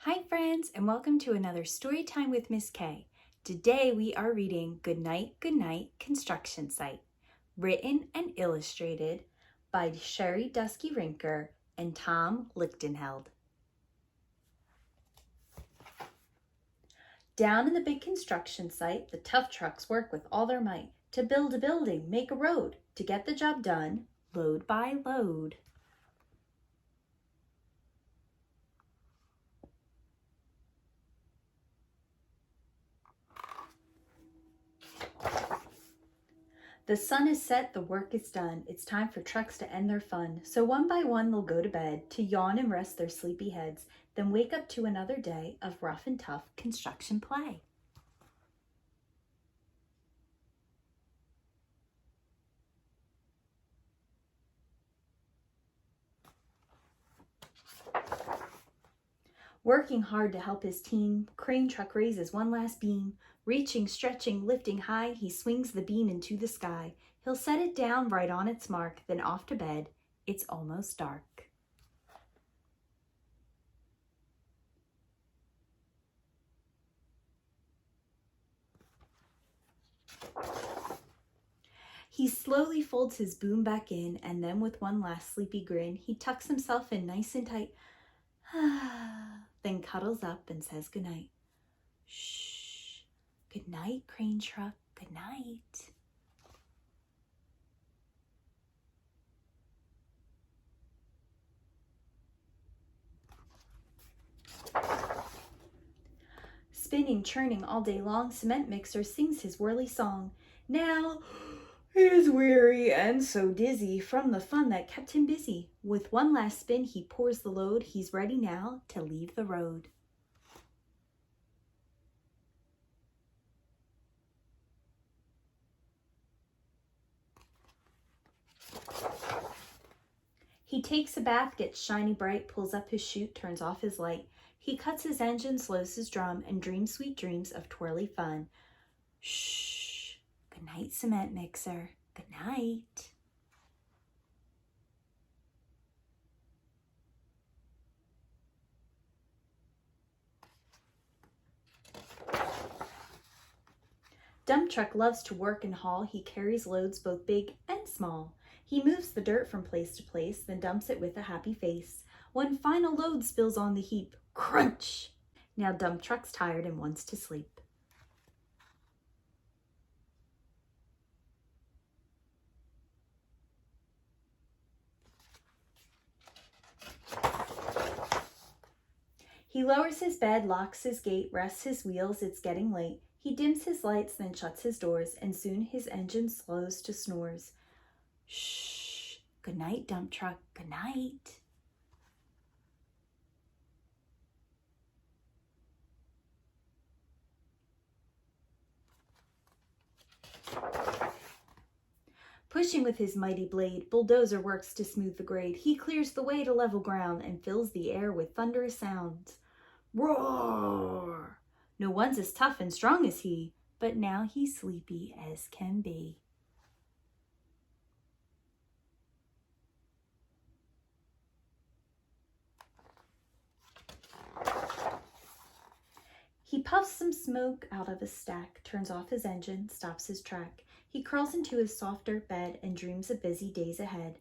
Hi friends, and welcome to another story time with Ms. K. Today we are reading Goodnight, Goodnight Construction Site, written and illustrated by Sherry Dusky Rinker and Tom Lichtenheld. Down in the big construction site, the tough trucks work with all their might to build a building, make a road, to get the job done, load by load. The sun is set, the work is done. It's time for trucks to end their fun. So one by one they'll go to bed to yawn and rest their sleepy heads, then wake up to another day of rough and tough construction play. Working hard to help his team, crane truck raises one last beam. Reaching, stretching, lifting high, he swings the beam into the sky. He'll set it down right on its mark, then off to bed. It's almost dark. He slowly folds his boom back in, and then with one last sleepy grin, he tucks himself in nice and tight, then cuddles up and says goodnight. Shh. Good night, crane truck. Good night. Spinning, churning all day long, cement mixer sings his whirly song. Now he is weary and so dizzy from the fun that kept him busy. With one last spin, he pours the load. He's ready now to leave the road. He takes a bath, gets shiny bright, pulls up his chute, turns off his light. He cuts his engine, slows his drum, and dreams sweet dreams of twirly fun. Shh. Good night, cement mixer. Good night. Dump truck loves to work and haul. He carries loads both big and small. He moves the dirt from place to place, then dumps it with a happy face. One final load spills on the heap. Crunch! Now dump truck's tired and wants to sleep. He lowers his bed, locks his gate, rests his wheels, it's getting late. He dims his lights, then shuts his doors, and soon his engine slows to snores. Shh. Good night, dump truck. Good night. Pushing with his mighty blade, bulldozer works to smooth the grade. He clears the way to level ground and fills the air with thunderous sounds. Roar! No one's as tough and strong as he, but now he's sleepy as can be. He puffs some smoke out of his stack, turns off his engine, stops his track. He crawls into his soft dirt bed and dreams of busy days ahead.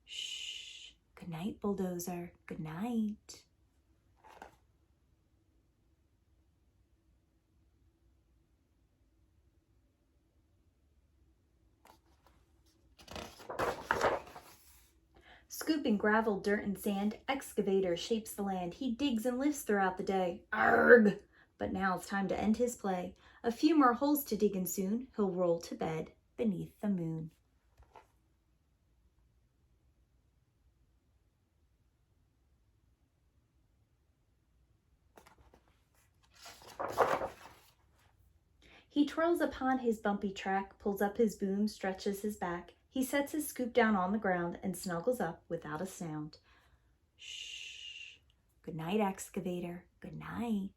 Shh. Good night, bulldozer. Good night. Scooping gravel, dirt, and sand, excavator shapes the land. He digs and lifts throughout the day. Arrgh! But now it's time to end his play. A few more holes to dig, and soon he'll roll to bed beneath the moon. He twirls upon his bumpy track, pulls up his boom, stretches his back. He sets his scoop down on the ground and snuggles up without a sound. Shh. Good night, excavator. Good night.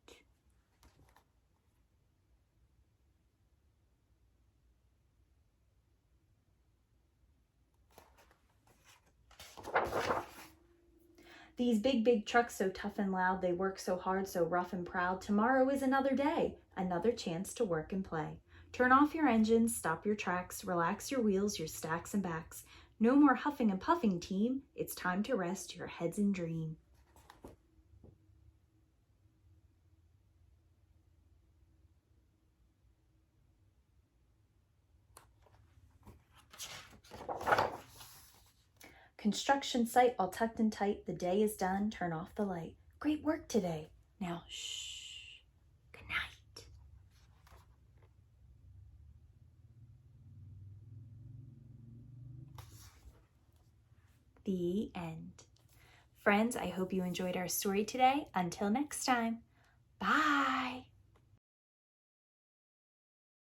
These big trucks so tough and loud, they work so hard, so rough and proud. Tomorrow is another day, another chance to work and play. Turn off your engines, stop your tracks, relax your wheels, your stacks and backs. No more huffing and puffing, team. It's time to rest your heads and dream. Construction site all tucked and tight. The day is done. Turn off the light. Great work today. Now, shh. Good night. The end. Friends, I hope you enjoyed our story today. Until next time, bye.